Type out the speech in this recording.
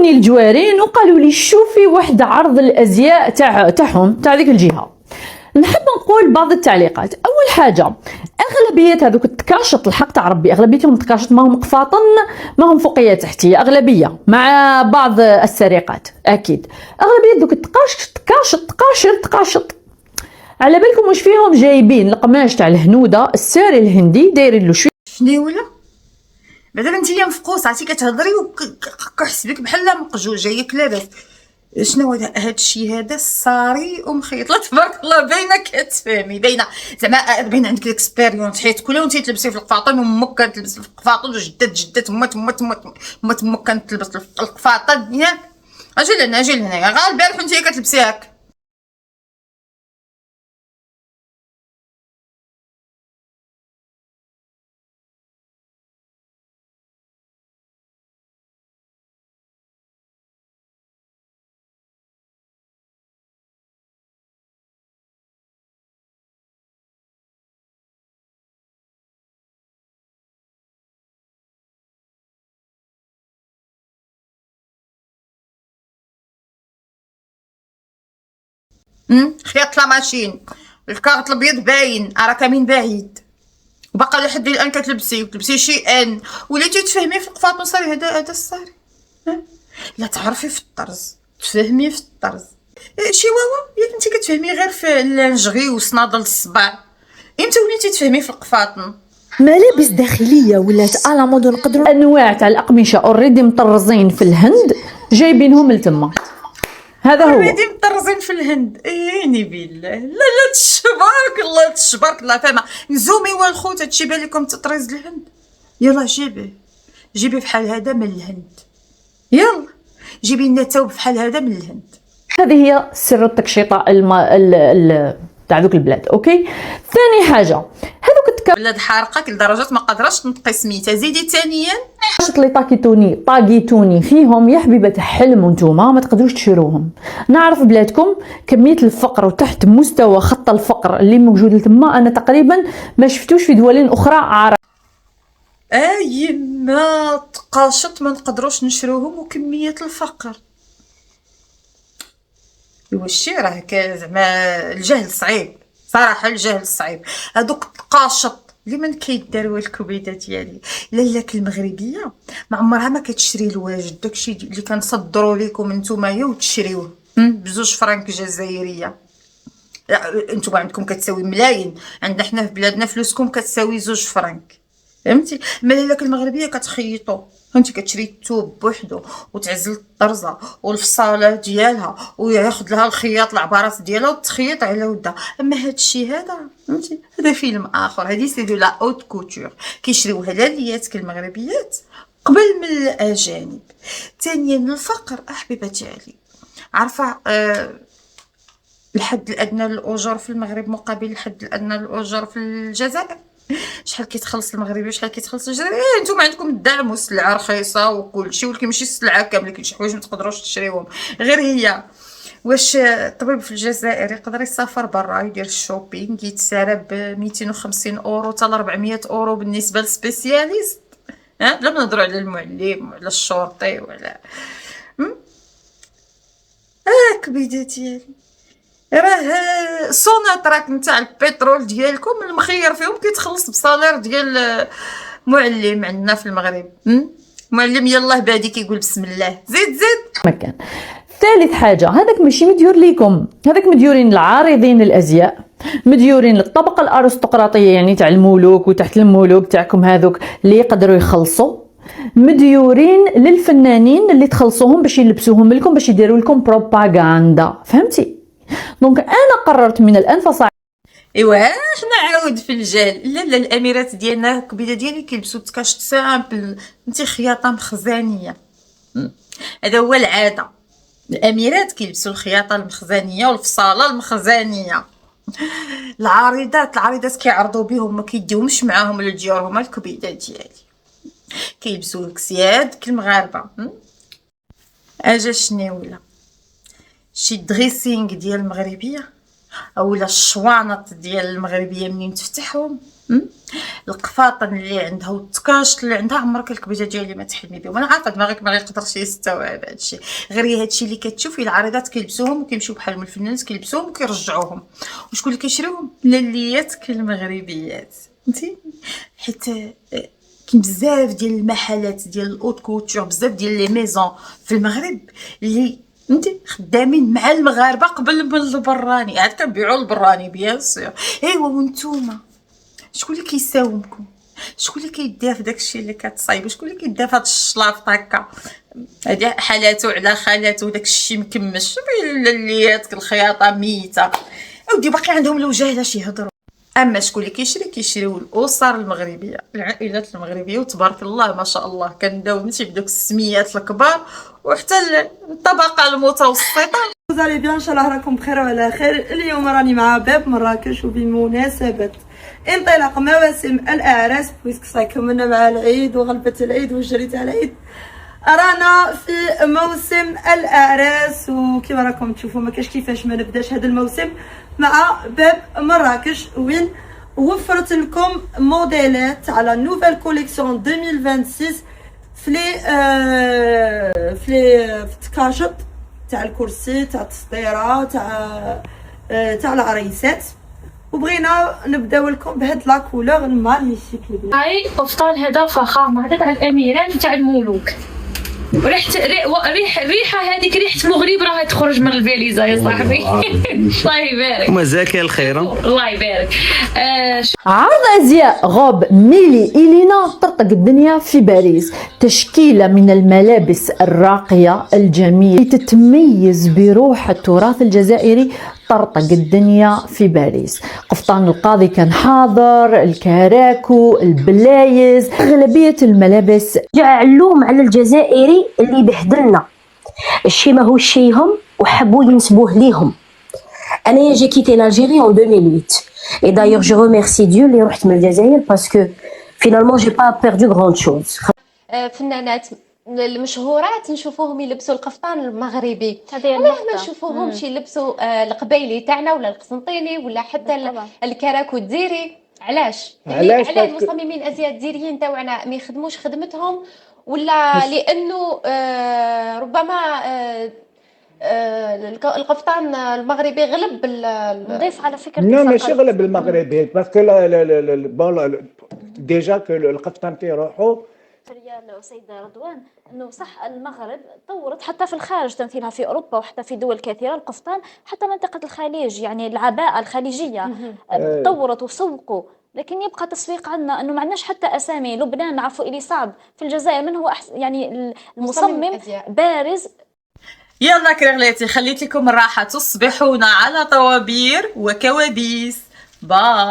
جاوني الجوارين وقالوا لي شوفي واحد عرض الازياء تاعهم تاع ديك الجهه. نحب نقول بعض التعليقات. اول حاجه، اغلبيه هذوك التكاشط الحق تاع ربي اغلبيتهم التكاشط ماهم قفاطن، ماهم فوقيه تحتيه، اغلبيه مع بعض السرقات اكيد. اغلبيه دوك تقاشط على بالكم واش فيهم جايبين القماش تاع الهنوده الساري الهندي دايرين له شنو ولا بعدا انتيا مفقوصه عرفتي كتهضري وكنحسبك بحال مقجوجه ياك لاباس. شنو هذا الشيء هذا الصاري ومخيط؟ لا تبارك الله باينه كتفهمي، باينه زعما باين عندك الاكسبيريونس حيت كل يوم تلبسي في القفاطن وامك كتلبس في القفاطن وجدات امك كانت تلبس في القفاطن ياك. اجي لهنايا غير البارح وانتي كتلبسي هكا. خياط لا ماشين الكارت الابيض باين راه كامين بعيد وباقا لحد الان كتلبسي شي ان وليتي تفهمي في القفاطون صاري هذا الصاري. لا تعرفي في الطرز تفهمي في الطرز. شيواوا ياك انت كتفهمي غير في اللانجغي وصنادل الصباع، امتى وليتي تفهمي في القفاطن؟ ملابس داخليه ولات على مود نقدروا انواع تاع الاقمشه اوريدي مطرزين في الهند جايبينهم لتما. هذا هو اوريدي مطرزين في الهند. عيني بالله لا تشبارك الله فاهمه. نزومي والخوت هادشي بان لكم تطريز الهند. يلا جيبي بحال هذا من الهند، يلا جيبي لنا ثوب بحال هذا من الهند. هذه هي سر التكشيطه تاع دوك البلاد. اوكي، ثاني حاجه هذوك بلاد حارقك لدرجه ما قادراش تنطقي سميتها. زيدي ثانيا التكاشط اللي طاقيتوني فيهم يا حبيبه حلم وانتوما ما تقدروش تشروهم. نعرف بلادكم كميه الفقر وتحت مستوى خط الفقر اللي موجود لتما انا تقريبا ما شفتوش في دول اخرى عرب. اي ما تقاشط ما نقدروش نشروهم وكميه الفقر. ايوا الشي راه زعما الجهل صعيب صراحه، الجهل صعيب. هذوك القاشط اللي من كيداروا الكبيده ديالي لاك المغربيه ما عمرها ما كتشري الواجد داكشي اللي كنصدروا لكم نتوما وتشريوه بزوج فرانك جزائريه. انتوما عندكم كتساوي ملايين، عندنا حنا في بلادنا فلوسكم كتساوي 2 فرانك فهمتي. مالك المغربيه كتخيطوا انت كتشري الثوب بوحدو وتعزل الطرزه والفصاله ديالها وياخذ لها الخياط العبارات ديالها وتخيط على ودها. اما هذا الشيء هذا فهمتي هذا فيلم اخر. هذه سي دو لا اوت كوتور كيشريوها لاليات المغربيات قبل من الاجانب. ثانيا الفقر حبيبتي علي عارفه الحد الادنى للاجور في المغرب مقابل الحد الادنى للاجور في الجزائر. شحال كيتخلص المغربي وشحال كيتخلص الجزائري؟ نتوما عندكم الدعم والسلعه رخيصه وكلشي، ولكن ماشي السلعه كامله، كاين شي حوايج ما تقدروش تشريوهم. غير هي واش الطبيب في الجزائر يقدر يسافر برا يدير الشوبينغ يتسارى ب 250 اورو حتى ل 400 اورو بالنسبه للسبيسياليست؟ لا ما نهضروا على المعلم وعلى الشرطي ولا كبيده ديالي. راه سوناتراك نتاع البترول ديالكم المخير فيهم كيتخلص بصالير ديال معلم عندنا في المغرب. معلم يلاه بادي كيقول بسم الله زيد مكان. ثالث حاجه هذاك ماشي مديور ليكم، هذاك مديورين العارضين للازياء، مديورين للطبقه الارستقراطيه يعني تاع الملوك وتحت الملوك تاعكم هذوك اللي يقدروا يخلصوا، مديورين للفنانين اللي تخلصوهم باش يلبسوهم لكم باش يديروا لكم بروباغندا فهمتي. دونك انا قررت من الان ايوا حنا عاود في الجهل. لا الاميرات ديالنا الكبيده ديالي كيلبسوا تكاشط سامبل انت خياطه مخزانيه. هذا هو العاده، الاميرات كيلبسوا الخياطه المخزانيه والفصاله المخزانيه. العارضات كيعرضوا بهم ما كيديوهمش معاهم لديورهم الكبيده ديالي كيلبسوا الكسياد كالمغاربه. اجا شنو ولا شي دريسينغ ديال المغربيه اولا الشوانط ديال المغربيه منين تفتحهم القفاطن اللي عندها والتكاشط اللي عندها عمرك الكبيجه ديالي ما تحلمي بهم. انا عارفه دماغك ما يقدرش يستوعب هادشي، غير هادشي اللي كتشوفي العارضات كيلبسوهم وكيمشيو بحالهم، الفنانات كيلبسوهم وكيرجعوهم، وشكون اللي كيشريوهم؟ لليات المغربيات فهمتي. حيت كاين بزاف ديال المحلات ديال الاوت كوتور، بزاف ديال لي ميزون في المغرب اللي فهمتي خدامين مع المغاربه قبل من البراني، عاد كنبيعوا البراني بيان سور. ايوا وانتوما شكون اللي كيساومكم؟ شكون اللي كيدير في داكشي اللي كتصايبوا؟ شكون اللي كيدير في هاد الشلافط هكا؟ هادي حالاتو على خالاتو داكشي مكمش الليات الخياطه ميته، اودي باقي عندهم الوجه باش يهضروا. اما شكون اللي كيشريو الاسر المغربيه، العائلات المغربيه، وتبارك الله ما شاء الله كنداومتي بدوك السميات الكبار وحتى الطبقه المتوسطه. زالي بيان ان شاء الله راكم بخير وعلى خير. اليوم راني مع باب مراكش وبمناسبه انطلاق مواسم الاعراس، بويسك صاي كملنا مع العيد وغلبت العيد والجري تاع العيد، رانا في موسم الاعراس. وكما راكم تشوفوا ما كاش كيفاش ما نبداش هذا الموسم مع باب مراكش، وين وفرت لكم موديلات على نوفيل كوليكسيون 2026 في التكاشط تاع الكرسي تاع التسطيره تاع العريسات. وبغينا نبداو لكم بهاد لا كولور ماليسيك. هاي قفطان هذا فخامه، هذا تاع الاميران تاع الملوك، ريحه هذيك ريحه المغرب راهي تخرج من الفاليزا يا صاحبي. الله يبارك ومزاك يا الخيره. الله يبارك. عرض أزياء غوب ميلي إلينا طرطق الدنيا في باريس، تشكيلة من الملابس الراقية الجميلة تتميز بروح التراث الجزائري. طرطق الدنيا في باريس، قفطان القاضي كان حاضر، الكراكو، البلايز، أغلبية الملابس. علوم على الجزائري اللي بهدلنا الشي ما هو شيهم وحبوا ينسبوه ليهم. انا جي كيتي l'Algérie en 2008 et d'ailleurs je remercie Dieu اللي رحت من الجزائر parce que finalement j'ai pas perdu grande chose. فنانات المشهورات نشوفوهم يلبسوا القفطان المغربي، علاه ما نشوفوهمش يلبسوا القبيلي تاعنا ولا القسنطيني ولا حتى الكراكو الديري؟ علاش علاه المصممين الازياء الديريين تاعنا ما يخدموش خدمتهم؟ ولا لانه ربما القفطان المغربي غلب نضيف على فكره لا ماشي غلب المغربي باسكو ديجا كو القفطان كيروحوا يا السيدة رضوان انه صح المغرب طورت حتى في الخارج تمثيلها في اوروبا وحتى في دول كثيره القفطان، حتى منطقه الخليج يعني العباءه الخليجيه طورت وسوقوا، لكن يبقى تسويق عندنا انه ما عندناش حتى اسامي. لبنان نعرفوا الي صعب، في الجزائر من هو يعني المصمم بارز. يلا كرغلاتي خليت لكم الراحه تصبحون على طوابير وكوابيس. باي.